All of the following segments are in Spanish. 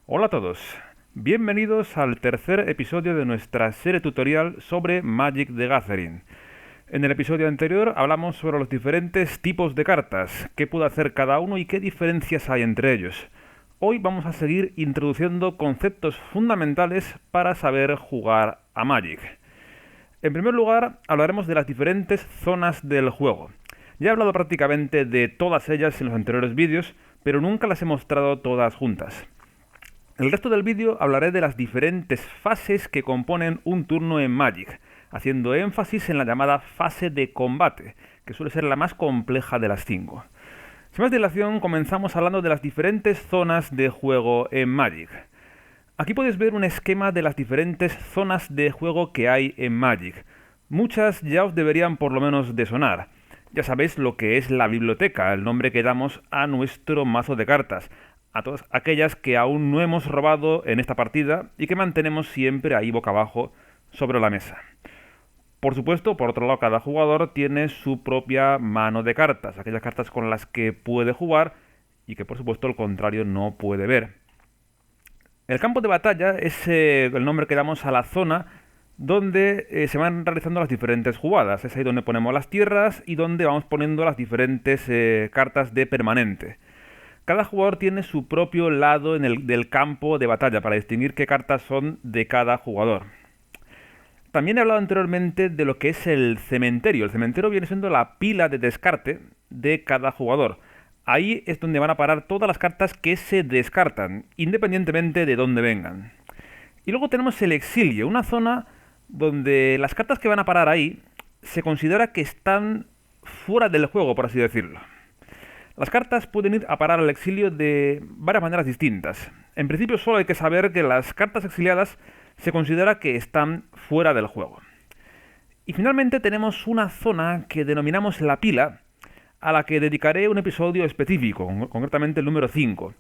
Hola a todos, bienvenidos al tercer episodio de nuestra serie tutorial sobre Magic the Gathering. En el episodio anterior hablamos sobre los diferentes tipos de cartas, qué puede hacer cada uno y qué diferencias hay entre ellos. Hoy vamos a seguir introduciendo conceptos fundamentales para saber jugar a Magic. En primer lugar, hablaremos de las diferentes zonas del juego. Ya he hablado prácticamente de todas ellas en los anteriores vídeos, pero nunca las he mostrado todas juntas. El resto del vídeo hablaré de las diferentes fases que componen un turno en Magic, haciendo énfasis en la llamada fase de combate, que suele ser la más compleja de las 5. Sin más dilación, comenzamos hablando de las diferentes zonas de juego en Magic. Aquí podéis ver un esquema de las diferentes zonas de juego que hay en Magic. Muchas ya os deberían por lo menos de sonar. Ya sabéis lo que es la biblioteca, el nombre que damos a nuestro mazo de cartas, a todas aquellas que aún no hemos robado en esta partida y que mantenemos siempre ahí boca abajo sobre la mesa. Por supuesto, por otro lado, cada jugador tiene su propia mano de cartas, aquellas cartas con las que puede jugar y que por supuesto el contrario no puede ver. El campo de batalla es el nombre que damos a la zona donde se van realizando las diferentes jugadas. Es ahí donde ponemos las tierras y donde vamos poniendo las diferentes cartas de permanente. Cada jugador tiene su propio lado del campo de batalla para distinguir qué cartas son de cada jugador. También he hablado anteriormente de lo que es el cementerio. El cementerio viene siendo la pila de descarte de cada jugador. Ahí es donde van a parar todas las cartas que se descartan, independientemente de dónde vengan. Y luego tenemos el exilio, una zona donde las cartas que van a parar ahí se considera que están fuera del juego, por así decirlo. Las cartas pueden ir a parar al exilio de varias maneras distintas. En principio solo hay que saber que las cartas exiliadas se considera que están fuera del juego. Y finalmente tenemos una zona que denominamos la pila, a la que dedicaré un episodio específico, concretamente el número 5.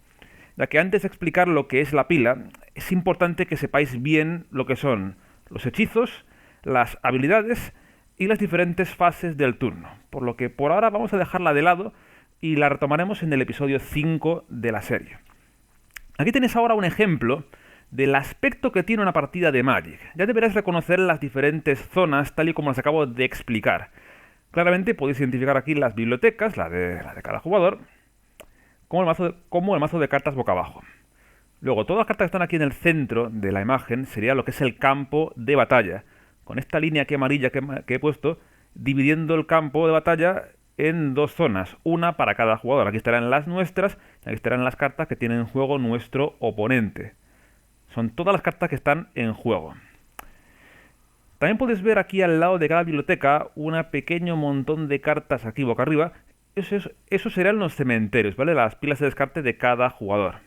Ya que antes de explicar lo que es la pila, es importante que sepáis bien lo que son los hechizos, las habilidades y las diferentes fases del turno. Por lo que por ahora vamos a dejarla de lado y la retomaremos en el episodio 5 de la serie. Aquí tenéis ahora un ejemplo del aspecto que tiene una partida de Magic. Ya deberéis reconocer las diferentes zonas tal y como las acabo de explicar. Claramente podéis identificar aquí las bibliotecas, la de cada jugador, como el mazo de cartas boca abajo. Luego, todas las cartas que están aquí en el centro de la imagen sería lo que es el campo de batalla, con esta línea aquí amarilla que he puesto, dividiendo el campo de batalla en dos zonas, una para cada jugador. Aquí estarán las nuestras y aquí estarán las cartas que tiene en juego nuestro oponente. Son todas las cartas que están en juego. También podéis ver aquí al lado de cada biblioteca un pequeño montón de cartas aquí boca arriba. Eso serían los cementerios, ¿vale? Las pilas de descarte de cada jugador.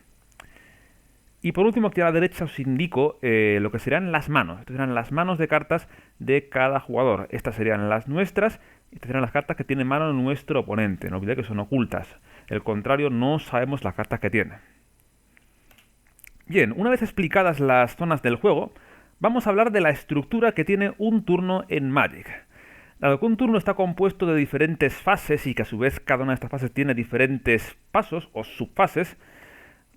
Y por último, aquí a la derecha os indico lo que serían las manos. Estas serán las manos de cartas de cada jugador. Estas serían las nuestras. Estas serán las cartas que tiene en mano nuestro oponente. No olvidéis que son ocultas. El contrario, no sabemos las cartas que tiene. Bien, una vez explicadas las zonas del juego, vamos a hablar de la estructura que tiene un turno en Magic. Dado que un turno está compuesto de diferentes fases y que a su vez cada una de estas fases tiene diferentes pasos o subfases,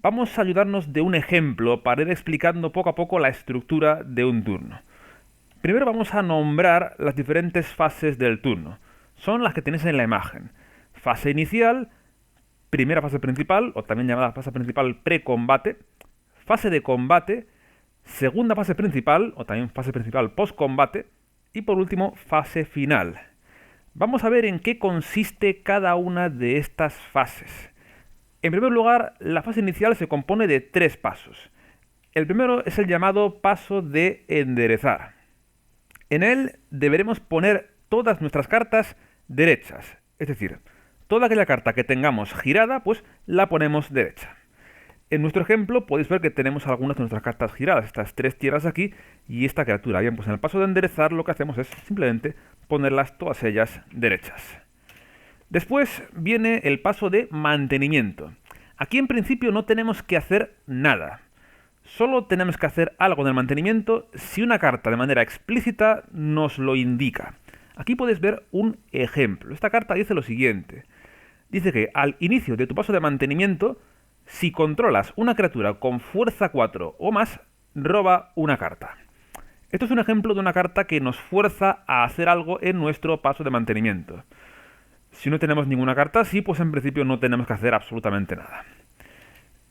vamos a ayudarnos de un ejemplo para ir explicando poco a poco la estructura de un turno. Primero vamos a nombrar las diferentes fases del turno. Son las que tenéis en la imagen. Fase inicial, primera fase principal, o también llamada fase principal pre-combate, fase de combate, segunda fase principal, o también fase principal post-combate, y por último, fase final. Vamos a ver en qué consiste cada una de estas fases. En primer lugar, la fase inicial se compone de 3 pasos. El primero es el llamado paso de enderezar. En él deberemos poner todas nuestras cartas derechas. Es decir, toda aquella carta que tengamos girada, pues la ponemos derecha. En nuestro ejemplo podéis ver que tenemos algunas de nuestras cartas giradas, estas 3 tierras aquí y esta criatura. Bien, pues en el paso de enderezar lo que hacemos es simplemente ponerlas todas ellas derechas. Después viene el paso de mantenimiento. Aquí en principio no tenemos que hacer nada. Solo tenemos que hacer algo en el mantenimiento si una carta de manera explícita nos lo indica. Aquí podéis ver un ejemplo. Esta carta dice lo siguiente. Dice que al inicio de tu paso de mantenimiento Si controlas una criatura con fuerza 4 o más, roba una carta. Esto es un ejemplo de una carta que nos fuerza a hacer algo en nuestro paso de mantenimiento. Si no tenemos ninguna carta así, pues en principio no tenemos que hacer absolutamente nada.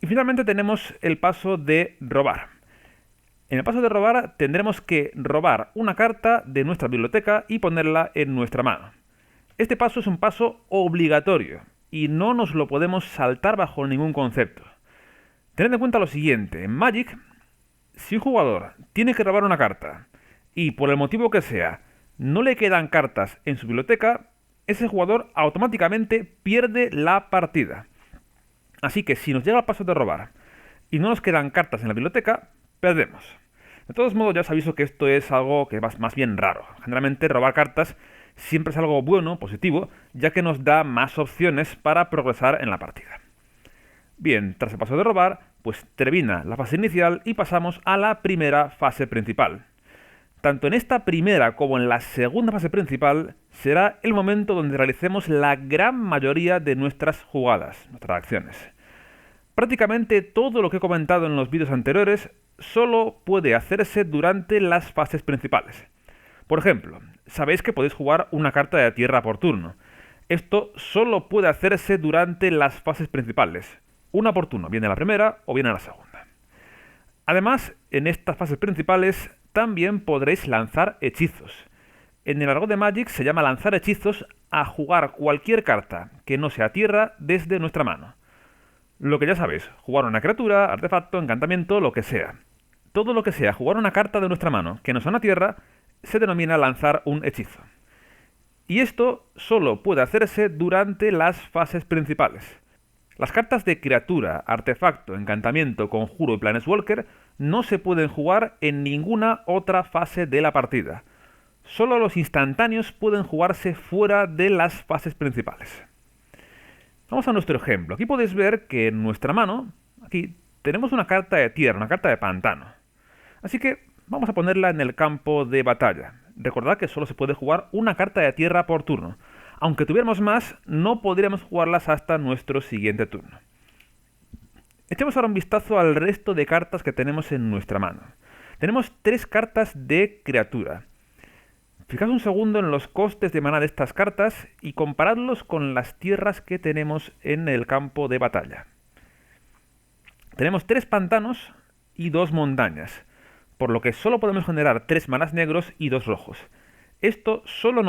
Y finalmente tenemos el paso de robar. En el paso de robar tendremos que robar una carta de nuestra biblioteca y ponerla en nuestra mano. Este paso es un paso obligatorio y no nos lo podemos saltar bajo ningún concepto. Tened en cuenta lo siguiente, en Magic, si un jugador tiene que robar una carta y por el motivo que sea no le quedan cartas en su biblioteca, ese jugador automáticamente pierde la partida. Así que si nos llega el paso de robar y no nos quedan cartas en la biblioteca, perdemos. De todos modos, ya os aviso que esto es algo que es más bien raro. Generalmente robar cartas siempre es algo bueno, positivo, ya que nos da más opciones para progresar en la partida. Bien, tras el paso de robar, pues termina la fase inicial y pasamos a la primera fase principal. Tanto en esta primera como en la segunda fase principal será el momento donde realicemos la gran mayoría de nuestras jugadas, nuestras acciones. Prácticamente todo lo que he comentado en los vídeos anteriores solo puede hacerse durante las fases principales. Por ejemplo, sabéis que podéis jugar una carta de tierra por turno. Esto solo puede hacerse durante las fases principales. Una por turno, bien en la primera o bien en la segunda. Además, en estas fases principales también podréis lanzar hechizos. En el argot de Magic se llama lanzar hechizos a jugar cualquier carta que no sea tierra desde nuestra mano. Lo que ya sabéis, jugar una criatura, artefacto, encantamiento, lo que sea. Todo lo que sea jugar una carta de nuestra mano que no sea una tierra se denomina lanzar un hechizo. Y esto solo puede hacerse durante las fases principales. Las cartas de criatura, artefacto, encantamiento, conjuro y planeswalker no se pueden jugar en ninguna otra fase de la partida. Solo los instantáneos pueden jugarse fuera de las fases principales. Vamos a nuestro ejemplo. Aquí podéis ver que en nuestra mano, aquí, tenemos una carta de tierra, una carta de pantano. Así que vamos a ponerla en el campo de batalla. Recordad que solo se puede jugar una carta de tierra por turno. Aunque tuviéramos más, no podríamos jugarlas hasta nuestro siguiente turno. Echemos ahora un vistazo al resto de cartas que tenemos en nuestra mano. Tenemos 3 cartas de criatura. Fijaos un segundo en los costes de maná de estas cartas y comparadlos con las tierras que tenemos en el campo de batalla. Tenemos 3 pantanos y 2 montañas, por lo que solo podemos generar 3 manás negros y 2 rojos. Esto solo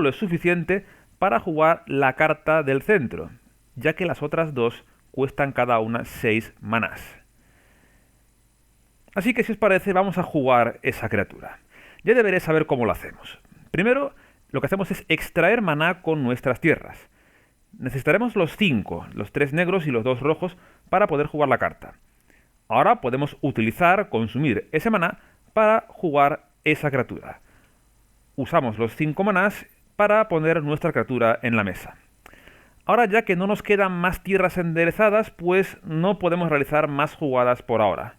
es suficiente para jugar la carta del centro, ya que las otras 2 cuestan cada una 6 manás. Así que si os parece, vamos a jugar esa criatura. Ya deberéis saber cómo lo hacemos. Primero, lo que hacemos es extraer maná con nuestras tierras. Necesitaremos los 5, los 3 negros y los 2 rojos para poder jugar la carta. Ahora podemos consumir ese maná para jugar esa criatura. Usamos los 5 manás para poner nuestra criatura en la mesa. Ahora, ya que no nos quedan más tierras enderezadas, pues no podemos realizar más jugadas por ahora.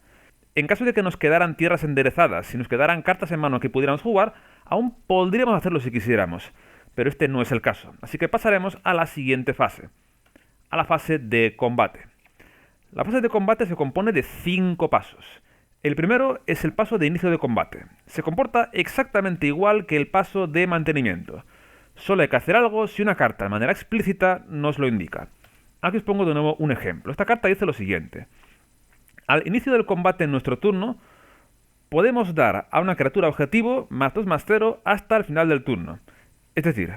En caso de que nos quedaran tierras enderezadas, si nos quedaran cartas en mano que pudiéramos jugar, aún podríamos hacerlo si quisiéramos, pero este no es el caso. Así que pasaremos a la siguiente fase, a la fase de combate. La fase de combate se compone de 5 pasos. El primero es el paso de inicio de combate. Se comporta exactamente igual que el paso de mantenimiento. Solo hay que hacer algo si una carta de manera explícita nos lo indica. Aquí os pongo de nuevo un ejemplo. Esta carta dice lo siguiente. Al inicio del combate en nuestro turno, podemos dar a una criatura objetivo +2/+0 hasta el final del turno. Es decir,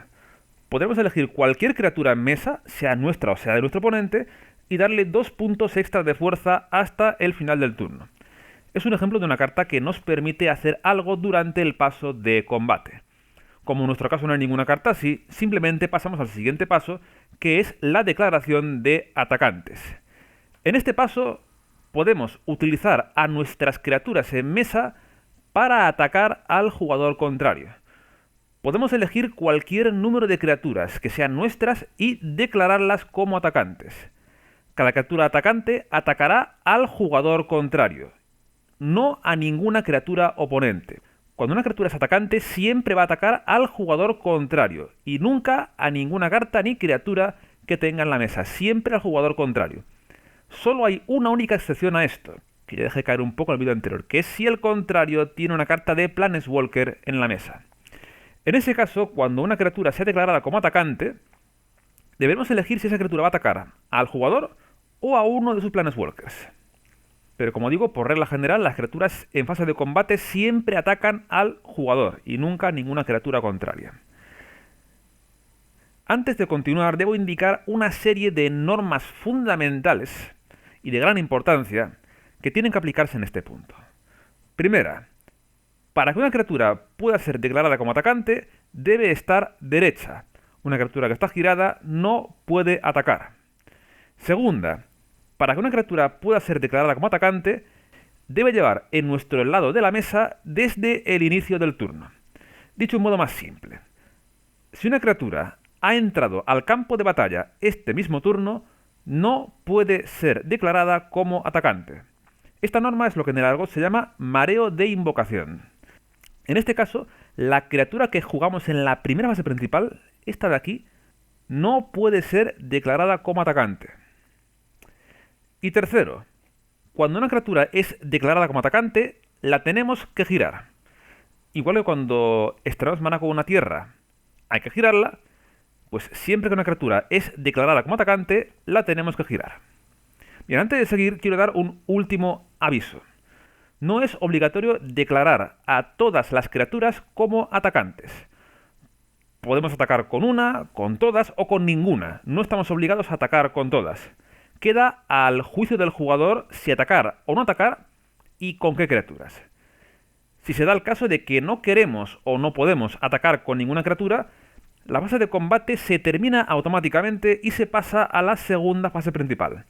podemos elegir cualquier criatura en mesa, sea nuestra o sea de nuestro oponente, y darle 2 puntos extra de fuerza hasta el final del turno. Es un ejemplo de una carta que nos permite hacer algo durante el paso de combate. Como en nuestro caso no hay ninguna carta así, simplemente pasamos al siguiente paso, que es la declaración de atacantes. En este paso podemos utilizar a nuestras criaturas en mesa para atacar al jugador contrario. Podemos elegir cualquier número de criaturas que sean nuestras y declararlas como atacantes. Cada criatura atacante atacará al jugador contrario, no a ninguna criatura oponente. Cuando una criatura es atacante, siempre va a atacar al jugador contrario y nunca a ninguna carta ni criatura que tenga en la mesa, siempre al jugador contrario. Solo hay una única excepción a esto, que ya dejé caer un poco en el vídeo anterior, que es si el contrario tiene una carta de Planeswalker en la mesa. En ese caso, cuando una criatura sea declarada como atacante, debemos elegir si esa criatura va a atacar al jugador o a uno de sus Planeswalkers. Pero como digo, por regla general, las criaturas en fase de combate siempre atacan al jugador y nunca a ninguna criatura contraria. Antes de continuar, debo indicar una serie de normas fundamentales y de gran importancia que tienen que aplicarse en este punto. Primera, para que una criatura pueda ser declarada como atacante, debe estar derecha. Una criatura que está girada no puede atacar. Segunda, para que una criatura pueda ser declarada como atacante, debe llevar en nuestro lado de la mesa desde el inicio del turno. Dicho de un modo más simple, si una criatura ha entrado al campo de batalla este mismo turno, no puede ser declarada como atacante. Esta norma es lo que en el argot se llama mareo de invocación. En este caso, la criatura que jugamos en la primera fase principal, esta de aquí, no puede ser declarada como atacante. Y tercero, cuando una criatura es declarada como atacante, la tenemos que girar. Igual que cuando extraemos mana con una tierra, hay que girarla, pues siempre que una criatura es declarada como atacante, la tenemos que girar. Bien, antes de seguir, quiero dar un último aviso. No es obligatorio declarar a todas las criaturas como atacantes. Podemos atacar con una, con todas o con ninguna. No estamos obligados a atacar con todas. Queda al juicio del jugador si atacar o no atacar y con qué criaturas. Si se da el caso de que no queremos o no podemos atacar con ninguna criatura, la fase de combate se termina automáticamente y se pasa a la segunda fase principal.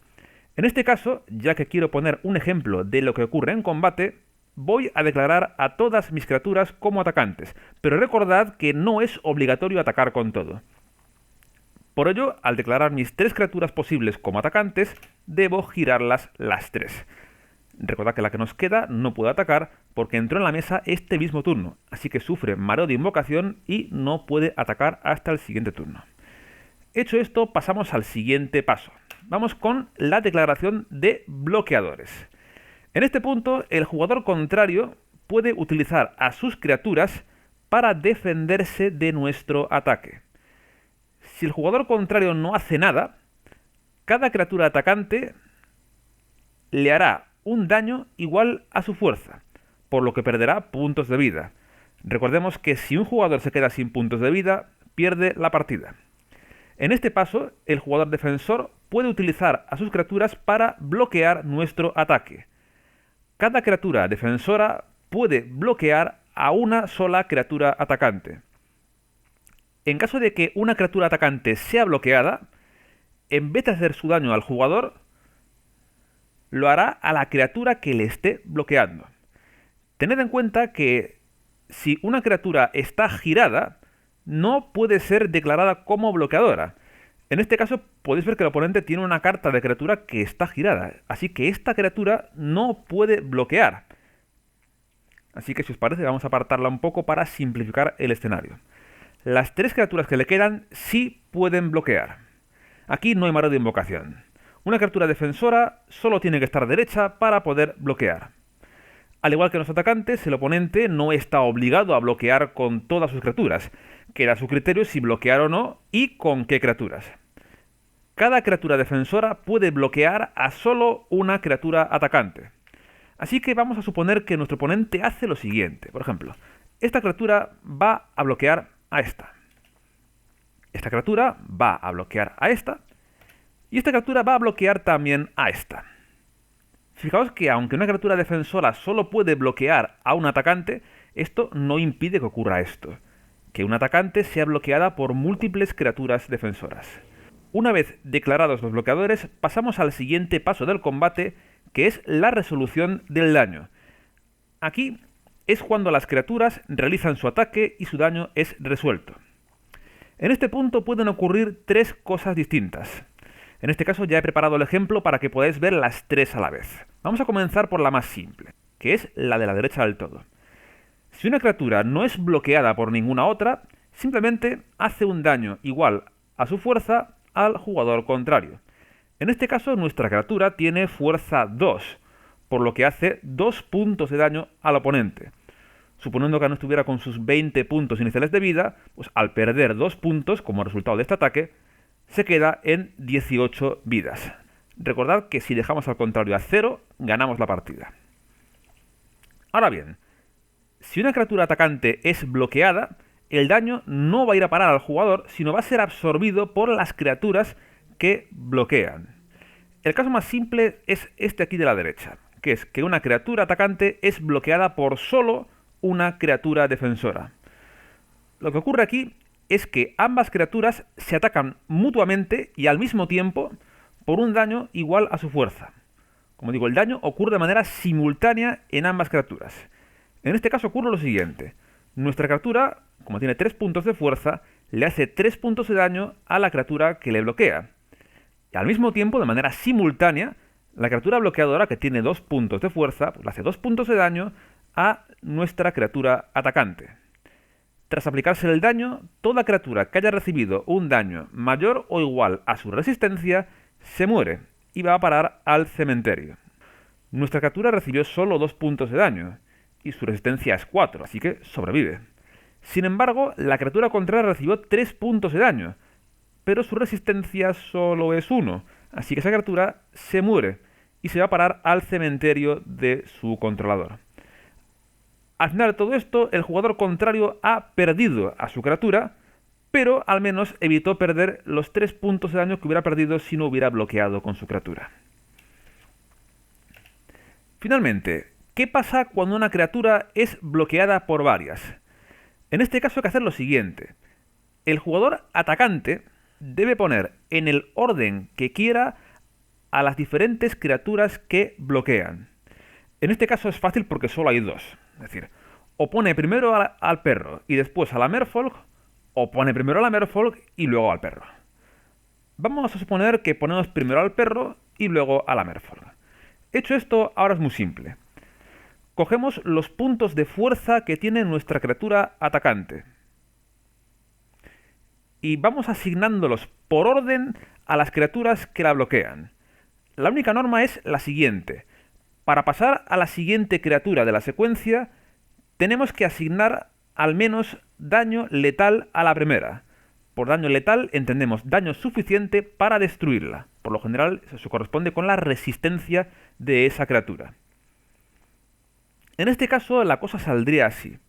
En este caso, ya que quiero poner un ejemplo de lo que ocurre en combate, voy a declarar a todas mis criaturas como atacantes, pero recordad que no es obligatorio atacar con todo. Por ello, al declarar mis 3 criaturas posibles como atacantes, debo girarlas las 3. Recordad que la que nos queda no puede atacar porque entró en la mesa este mismo turno, así que sufre mareo de invocación y no puede atacar hasta el siguiente turno. Hecho esto, pasamos al siguiente paso. Vamos con la declaración de bloqueadores. En este punto, el jugador contrario puede utilizar a sus criaturas para defenderse de nuestro ataque. Si el jugador contrario no hace nada, cada criatura atacante le hará un daño igual a su fuerza, por lo que perderá puntos de vida. Recordemos que si un jugador se queda sin puntos de vida, pierde la partida. En este paso, el jugador defensor puede utilizar a sus criaturas para bloquear nuestro ataque. Cada criatura defensora puede bloquear a una sola criatura atacante. En caso de que una criatura atacante sea bloqueada, en vez de hacer su daño al jugador, lo hará a la criatura que le esté bloqueando. Tened en cuenta que si una criatura está girada, no puede ser declarada como bloqueadora. En este caso podéis ver que el oponente tiene una carta de criatura que está girada, así que esta criatura no puede bloquear. Así que si os parece vamos a apartarla un poco para simplificar el escenario. Las 3 criaturas que le quedan sí pueden bloquear. Aquí no hay mareo de invocación. Una criatura defensora solo tiene que estar derecha para poder bloquear. Al igual que los atacantes, el oponente no está obligado a bloquear con todas sus criaturas. Queda a su criterio si bloquear o no y con qué criaturas. Cada criatura defensora puede bloquear a solo una criatura atacante. Así que vamos a suponer que nuestro oponente hace lo siguiente. Por ejemplo, esta criatura va a bloquear a esta. Esta criatura va a bloquear a esta. Y esta criatura va a bloquear también a esta. Fijaos que aunque una criatura defensora solo puede bloquear a un atacante, esto no impide que ocurra esto, que un atacante sea bloqueada por múltiples criaturas defensoras. Una vez declarados los bloqueadores, pasamos al siguiente paso del combate, que es la resolución del daño. Aquí es cuando las criaturas realizan su ataque y su daño es resuelto. En este punto pueden ocurrir 3 cosas distintas. En este caso ya he preparado el ejemplo para que podáis ver las 3 a la vez. Vamos a comenzar por la más simple, que es la de la derecha del todo. Si una criatura no es bloqueada por ninguna otra, simplemente hace un daño igual a su fuerza al jugador contrario. En este caso, nuestra criatura tiene fuerza 2, por lo que hace 2 puntos de daño al oponente. Suponiendo que no estuviera con sus 20 puntos iniciales de vida, pues al perder 2 puntos como resultado de este ataque, se queda en 18 vidas. Recordad que si dejamos al contrario a 0, ganamos la partida. Ahora bien, si una criatura atacante es bloqueada, el daño no va a ir a parar al jugador, sino va a ser absorbido por las criaturas que bloquean. El caso más simple es este aquí de la derecha, que es que una criatura atacante es bloqueada por solo una criatura defensora. Lo que ocurre aquí es que ambas criaturas se atacan mutuamente y al mismo tiempo por un daño igual a su fuerza. Como digo, el daño ocurre de manera simultánea en ambas criaturas. En este caso ocurre lo siguiente. Nuestra criatura, como tiene 3 puntos de fuerza, le hace 3 puntos de daño a la criatura que le bloquea. Y al mismo tiempo, de manera simultánea, la criatura bloqueadora, que tiene 2 puntos de fuerza, pues le hace 2 puntos de daño a nuestra criatura atacante. Tras aplicarse el daño, toda criatura que haya recibido un daño mayor o igual a su resistencia se muere y va a parar al cementerio. Nuestra criatura recibió solo 2 puntos de daño y su resistencia es 4, así que sobrevive. Sin embargo, la criatura contraria recibió 3 puntos de daño, pero su resistencia solo es 1, así que esa criatura se muere y se va a parar al cementerio de su controlador. Al final de todo esto, el jugador contrario ha perdido a su criatura, pero al menos evitó perder los 3 puntos de daño que hubiera perdido si no hubiera bloqueado con su criatura. Finalmente, ¿qué pasa cuando una criatura es bloqueada por varias? En este caso hay que hacer lo siguiente. El jugador atacante debe poner en el orden que quiera a las diferentes criaturas que bloquean. En este caso es fácil porque solo hay 2. Es decir, o pone primero al perro y después a la Merfolk, o pone primero a la Merfolk y luego al perro. Vamos a suponer que ponemos primero al perro y luego a la Merfolk. Hecho esto, ahora es muy simple. Cogemos los puntos de fuerza que tiene nuestra criatura atacante y vamos asignándolos por orden a las criaturas que la bloquean. La única norma es la siguiente. Para pasar a la siguiente criatura de la secuencia, tenemos que asignar al menos daño letal a la primera. Por daño letal entendemos daño suficiente para destruirla. Por lo general, eso corresponde con la resistencia de esa criatura. En este caso, la cosa saldría así.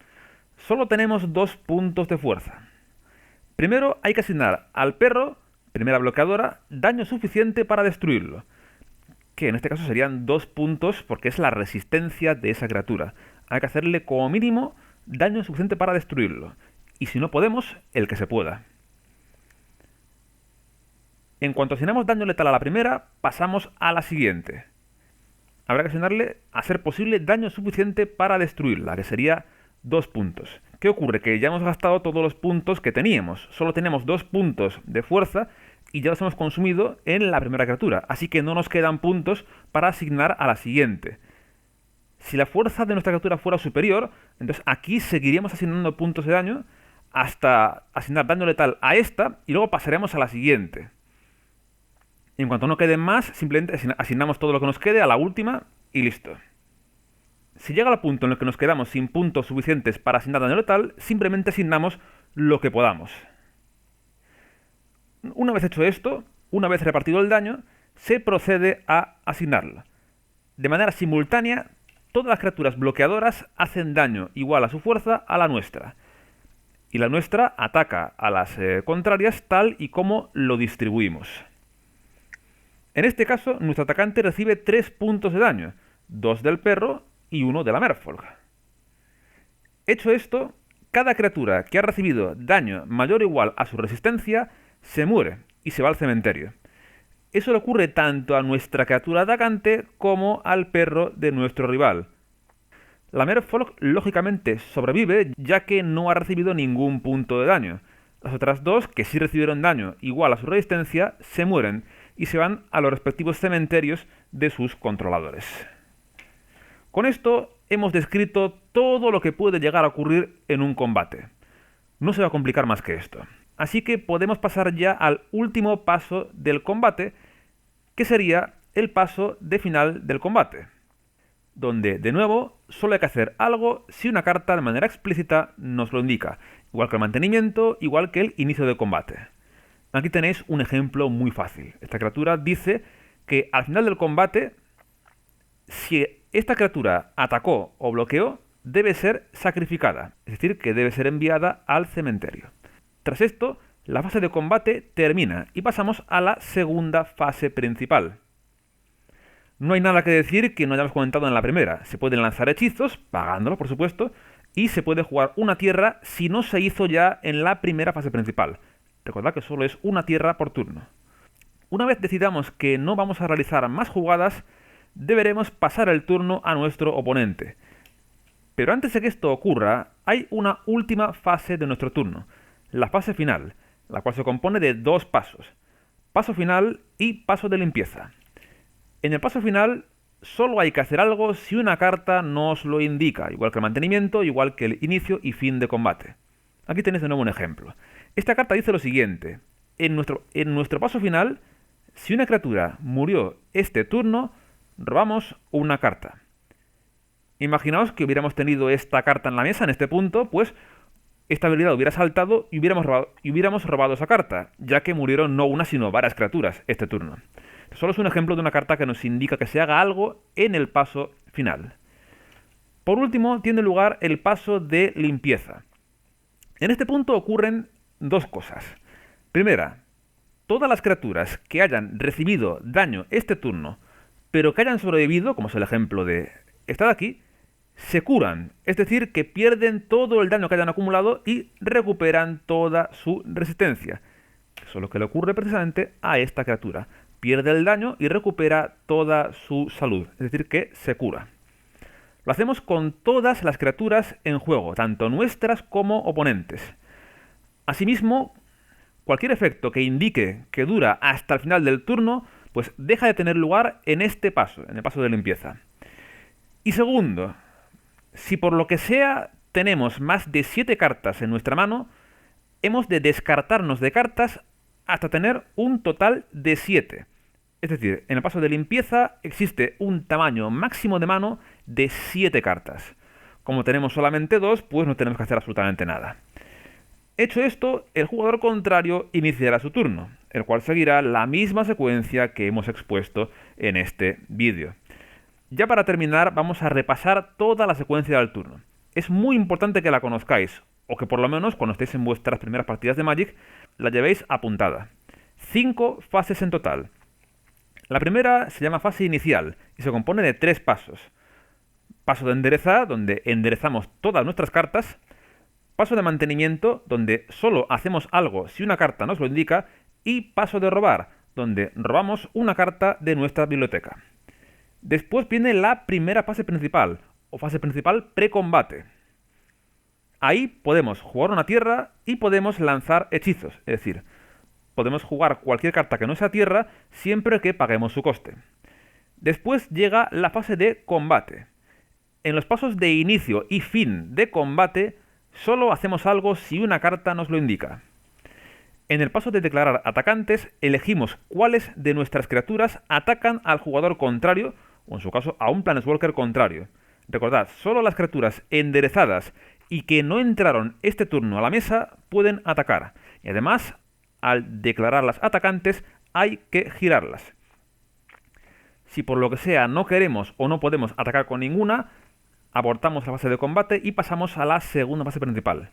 Solo tenemos 2 puntos de fuerza. Primero hay que asignar al perro, primera bloqueadora, daño suficiente para destruirlo, que en este caso serían 2 puntos porque es la resistencia de esa criatura. Hay que hacerle como mínimo daño suficiente para destruirlo, y si no podemos, el que se pueda. En cuanto asignamos daño letal a la primera, pasamos a la siguiente. Habrá que asignarle, a ser posible, daño suficiente para destruirla, que sería 2 puntos. ¿Qué ocurre? Que ya hemos gastado todos los puntos que teníamos. Solo tenemos 2 puntos de fuerza y ya los hemos consumido en la primera criatura. Así que no nos quedan puntos para asignar a la siguiente. Si la fuerza de nuestra criatura fuera superior, entonces aquí seguiríamos asignando puntos de daño hasta asignar daño letal a esta y luego pasaremos a la siguiente. En cuanto no queden más, simplemente asignamos todo lo que nos quede a la última y listo. Si llega al punto en el que nos quedamos sin puntos suficientes para asignar daño letal, simplemente asignamos lo que podamos. Una vez hecho esto, una vez repartido el daño, se procede a asignarlo. De manera simultánea, todas las criaturas bloqueadoras hacen daño igual a su fuerza a la nuestra. Y la nuestra ataca a las contrarias tal y como lo distribuimos. En este caso, nuestro atacante recibe 3 puntos de daño, 2 del perro y 1 de la Merfolk. Hecho esto, cada criatura que ha recibido daño mayor o igual a su resistencia se muere y se va al cementerio. Eso le ocurre tanto a nuestra criatura atacante como al perro de nuestro rival. La Merfolk lógicamente sobrevive ya que no ha recibido ningún punto de daño. Las otras 2, que sí recibieron daño igual a su resistencia, se mueren y se van a los respectivos cementerios de sus controladores. Con esto hemos descrito todo lo que puede llegar a ocurrir en un combate. No se va a complicar más que esto. Así que podemos pasar ya al último paso del combate, que sería el paso de final del combate, donde, de nuevo, solo hay que hacer algo si una carta de manera explícita nos lo indica, igual que el mantenimiento, igual que el inicio del combate. Aquí tenéis un ejemplo muy fácil. Esta criatura dice que al final del combate, si esta criatura atacó o bloqueó, debe ser sacrificada, es decir, que debe ser enviada al cementerio. Tras esto, la fase de combate termina y pasamos a la segunda fase principal. No hay nada que decir que no hayamos comentado en la primera. Se pueden lanzar hechizos, pagándolo por supuesto, y se puede jugar una tierra si no se hizo ya en la primera fase principal. Recordad que solo es una tierra por turno. Una vez decidamos que no vamos a realizar más jugadas, deberemos pasar el turno a nuestro oponente. Pero antes de que esto ocurra, hay una última fase de nuestro turno, la fase final, la cual se compone de dos pasos: paso final y paso de limpieza. En el paso final solo hay que hacer algo si una carta nos lo indica, igual que el mantenimiento, igual que el inicio y fin de combate. Aquí tenéis de nuevo un ejemplo. Esta carta dice lo siguiente: en nuestro paso final, si una criatura murió este turno, robamos una carta. Imaginaos que hubiéramos tenido esta carta en la mesa en este punto, pues esta habilidad hubiera saltado y hubiéramos robado esa carta, ya que murieron no una sino varias criaturas este turno. Solo es un ejemplo de una carta que nos indica que se haga algo en el paso final. Por último, tiene lugar el paso de limpieza. En este punto ocurren dos cosas. Primera, todas las criaturas que hayan recibido daño este turno, pero que hayan sobrevivido, como es el ejemplo de esta de aquí, se curan, es decir, que pierden todo el daño que hayan acumulado y recuperan toda su resistencia. Eso es lo que le ocurre precisamente a esta criatura. Pierde el daño y recupera toda su salud, es decir, que se cura. Lo hacemos con todas las criaturas en juego, tanto nuestras como oponentes. Asimismo, cualquier efecto que indique que dura hasta el final del turno, pues deja de tener lugar en este paso, en el paso de limpieza. Y segundo, si por lo que sea tenemos más de 7 cartas en nuestra mano, hemos de descartarnos de cartas hasta tener un total de 7. Es decir, en el paso de limpieza existe un tamaño máximo de mano de 7 cartas. Como tenemos solamente 2, pues no tenemos que hacer absolutamente nada. Hecho esto, el jugador contrario iniciará su turno, el cual seguirá la misma secuencia que hemos expuesto en este vídeo. Ya para terminar, vamos a repasar toda la secuencia del turno. Es muy importante que la conozcáis, o que por lo menos cuando estéis en vuestras primeras partidas de Magic, la llevéis apuntada. 5 fases en total. La primera se llama fase inicial y se compone de 3 pasos. Paso de enderezar, donde enderezamos todas nuestras cartas. Paso de mantenimiento, donde solo hacemos algo si una carta nos lo indica. Y paso de robar, donde robamos una carta de nuestra biblioteca. Después viene la primera fase principal, o fase principal precombate. Ahí podemos jugar una tierra y podemos lanzar hechizos, es decir, podemos jugar cualquier carta que no sea tierra siempre que paguemos su coste. Después llega la fase de combate. En los pasos de inicio y fin de combate solo hacemos algo si una carta nos lo indica. En el paso de declarar atacantes elegimos cuáles de nuestras criaturas atacan al jugador contrario, o en su caso a un Planeswalker contrario. Recordad, solo las criaturas enderezadas y que no entraron este turno a la mesa pueden atacar. Y además, al declarar las atacantes hay que girarlas. Si por lo que sea no queremos o no podemos atacar con ninguna, abortamos la fase de combate y pasamos a la segunda fase principal.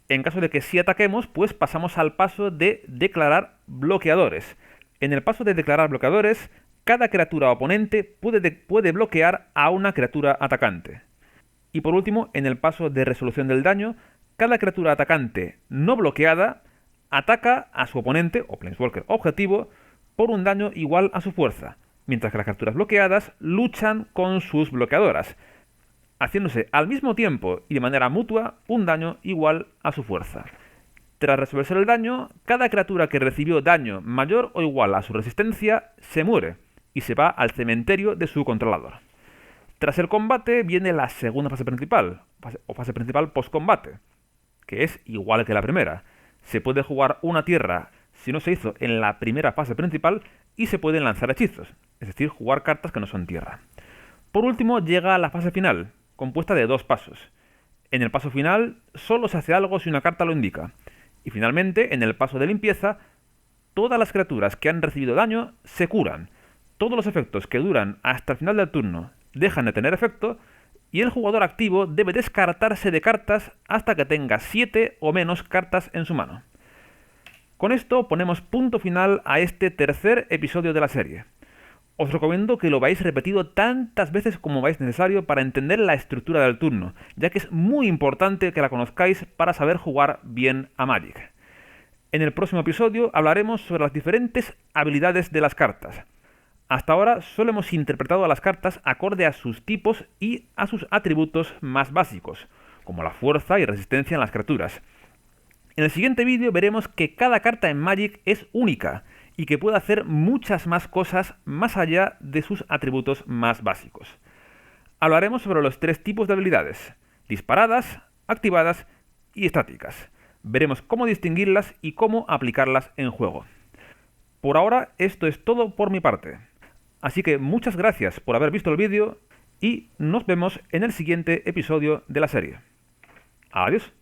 En caso de que sí ataquemos, pues pasamos al paso de declarar bloqueadores. En el paso de declarar bloqueadores, cada criatura oponente puede bloquear a una criatura atacante. Y por último, en el paso de resolución del daño, cada criatura atacante no bloqueada ataca a su oponente o Planeswalker objetivo por un daño igual a su fuerza, mientras que las criaturas bloqueadas luchan con sus bloqueadoras, haciéndose al mismo tiempo y de manera mutua un daño igual a su fuerza. Tras resolverse el daño, cada criatura que recibió daño mayor o igual a su resistencia se muere y se va al cementerio de su controlador. Tras el combate viene la segunda fase principal, o fase principal post-combate, que es igual que la primera. Se puede jugar una tierra si no se hizo en la primera fase principal, y se pueden lanzar hechizos, es decir, jugar cartas que no son tierra. Por último, llega la fase final, compuesta de 2 pasos. En el paso final, solo se hace algo si una carta lo indica. Y finalmente, en el paso de limpieza, todas las criaturas que han recibido daño se curan. Todos los efectos que duran hasta el final del turno dejan de tener efecto, y el jugador activo debe descartarse de cartas hasta que tenga 7 o menos cartas en su mano. Con esto ponemos punto final a este tercer episodio de la serie. Os recomiendo que lo veáis repetido tantas veces como veáis necesario para entender la estructura del turno, ya que es muy importante que la conozcáis para saber jugar bien a Magic. En el próximo episodio hablaremos sobre las diferentes habilidades de las cartas. Hasta ahora solo hemos interpretado a las cartas acorde a sus tipos y a sus atributos más básicos, como la fuerza y resistencia en las criaturas. En el siguiente vídeo veremos que cada carta en Magic es única y que puede hacer muchas más cosas más allá de sus atributos más básicos. Hablaremos sobre los 3 tipos de habilidades: disparadas, activadas y estáticas. Veremos cómo distinguirlas y cómo aplicarlas en juego. Por ahora esto es todo por mi parte. Así que muchas gracias por haber visto el vídeo y nos vemos en el siguiente episodio de la serie. Adiós.